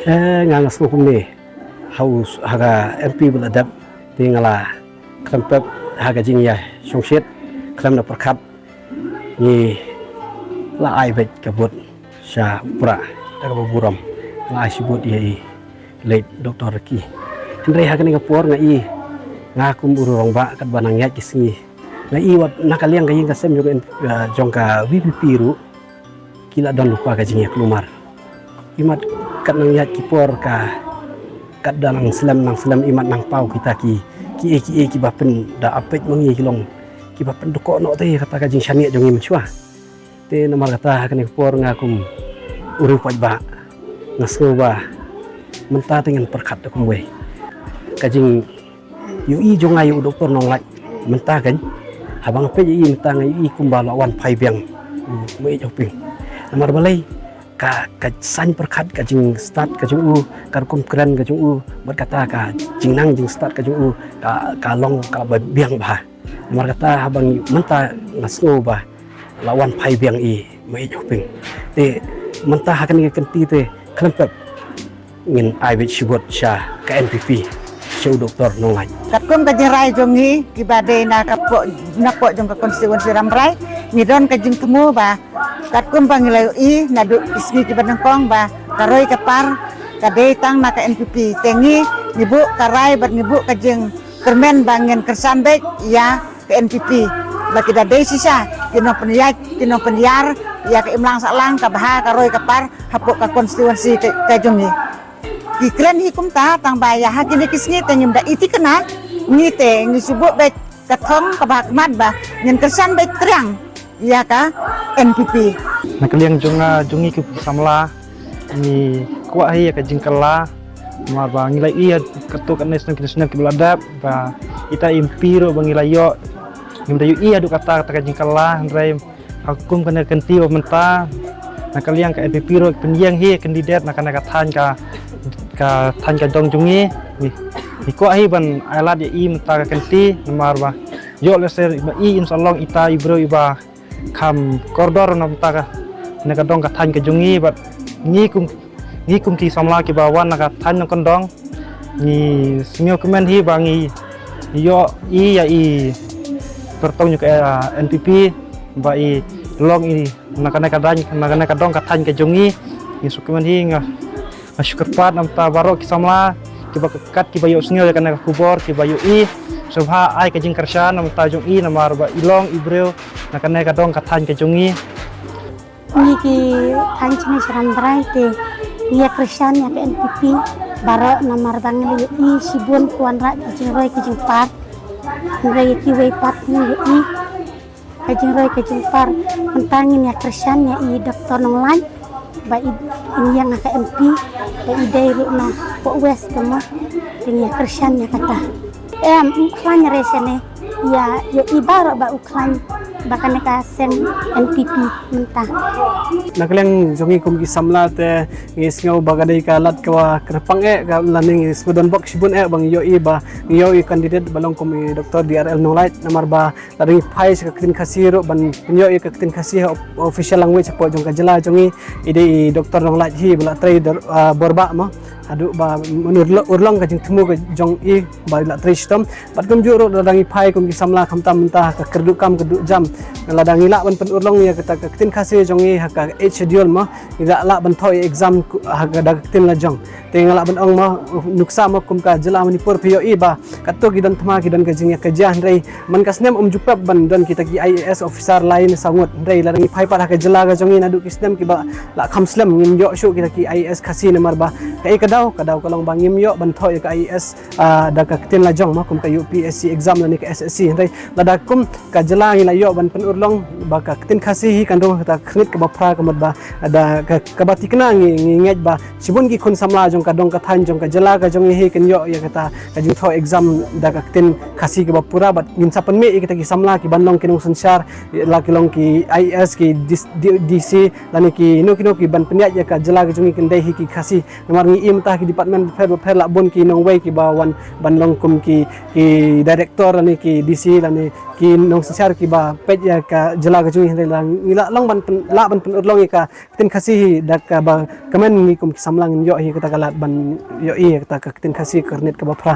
ngangas hukum ni haus haga MP beladab tingala krempep haga jing ya songsit krem na perkat ni la ai bet kabut sya pra daga buram la ai sibut ye late Dr. Ki Andre haga ni kapor ngai ngakum urong ba kat banang ya kisngi ngai wat nakaliang kayin kasem juga jongka wipiru kila don lupa ka jing ya kelumar imat kat nang ya kipor ka kat dalang selam imat nang pau kita ki bapen da apet mengi kilong ki bapen doko no te kata kajing syani jongi menchua te nomor kata kan por ngakum uru pajba ngasngo ba menta dengan perkat akum we kajing yu i jongai u doktor nong laj menta kan habang pe i menta ngai i kumbala wan pai biang me joping nomor balai ka san perkat ka jing start ka jing u kar kum kran ka jing u berkata ka jing nang jing start ka jing u ka long ka biang ba nomor kata habang menta ngasngo ba lawan pai biang i mai joping te menta hakan ke kenti te klempep ngin ai bit shibot sha ka NPP show doktor nongai kat kum ka jing rai jongi ki bade na ko jong ka konstituensi ramrai ni don ka jing temu ba kat kum pangilayu i nadu isgi ki badangkong ba karoi kapar kade tang na ka NPP tengi nibu karai bar nibu ka jing kermen bangen kersan bek ya ke NPP baki da dei sisa kino pendiar ya ke imlang saklang ka baha karoi kapar hapuk ka konstituensi ka jongi kikren hikum ta tang baya hakini kisngi tenyum da iti kena ngite ngisubuk bek katong ka baha kemat ba ngen kersan bek triang ya ka NPP nakaliang jongi ki samla ni kuat hi ka jingkala mar ba ngilai iya ketuk anes nang kisna ki beladap ba ita impiro bangilayo ngimda yu iya du kata ka jingkala ndrai hukum kana kenti menta nakaliang ka NPP ro pendiang hi kandidat nakana ka than ka dong jongi ni kuat hi ban alat ya i menta ka kenti mar ba yo leser i insyaallah ita ibro iba kam koridor nam taka naka dong ka than ka jungi bat ni kum ki samla ki bawan naka than nang kondong ni smio kemen hi bangi yo i ya i pertong ka NPP ba i long i naka dong ka than ka jungi ni sukemen hi nga syukurpat nam ta baro ki samla ki bakat ki bayo snio kana ka kubor ki bayo i subha ai ka jing karshan nam ta jung i namar ba ilong ibreu nakane ka dong ka than ka jungi ni ki than chini saramdrai te ya krishan ya ke NPP baro namar bangli i sibun kuan ra jing roi ki jing par roi ki wei pat ni i ka jing roi ka jing par mentangin ya krishan ya i doktor nonglan ba i yang ka MP ba i dai ru na po west kama ya krishan ya kata uklan resene ya yo ibaro ba uklan bahkan ka sen NPP mentah nakaliang jongi kum ki samla te ngisngau bagadai ka lat ka krepang ka laning student box sibun bang yo i ba yo i kandidat balong kum Dr. DRL Nolait namar ba laring phai ka tin khasiro ban yo i ka tin khasi official language po jong ka jela jongi ide Dr. Nolait hi bala trai borba ma adu ba urlong ka jing temu ka jong i ba la trai stom bat kum juro ladangi phai kum ki samla khamta mentah ka kerdu kam kedu jam ladang ila ban pen urlong ya kata tin khasi jongi haka schedule ma ila la ban thoi exam haka dag tin la jong tingala ban ong ma nuksa ma kum ka jela manipur pio i ba kato gidan thma gidan ka jing ya ka jah rei man kasnem jupap ban don kita ki IAS officer lain sangut rei ladang phai pa haka jela ga jongi nadu kisnem ki ba la khamslam ngim yo shu kita ki IAS khasi namar ba kai kadau kalong bangim yo ban thoi ka IAS da ka tin la jong ma kum ka UPSC exam la ni ka SSC rei lada kum ka jela ngila yo ban pen urlong ba ka tin khasi hi kan dong ta khrit ka ba phra ka ba ada ka ba tikna ngej ba sibun gi khun samla jong ka dong ka than jong ka jela ka jong hi kan yo ya kata ka jing tho exam da ka tin khasi ka ba pura bat ngin sapan me kita ki samla ki banlong kinong sansar la kilong ki IS ki DC lani ki no ki ban penya ya ka jela ka jong ki dai hi ki khasi namar ngi im pemerintah ki departemen per labun ki nong wei ki bawan ban long kum ki direktor ni ki DC ni ki nong sesiar ki ba pej ya ka jela ka jui lang ila long ban la ban pen urlong ka tin kasih dak ka ba kemen ni kum ki samlang yo hi kata kalat ban yo i kata ka tin kasih kernet ka ba pra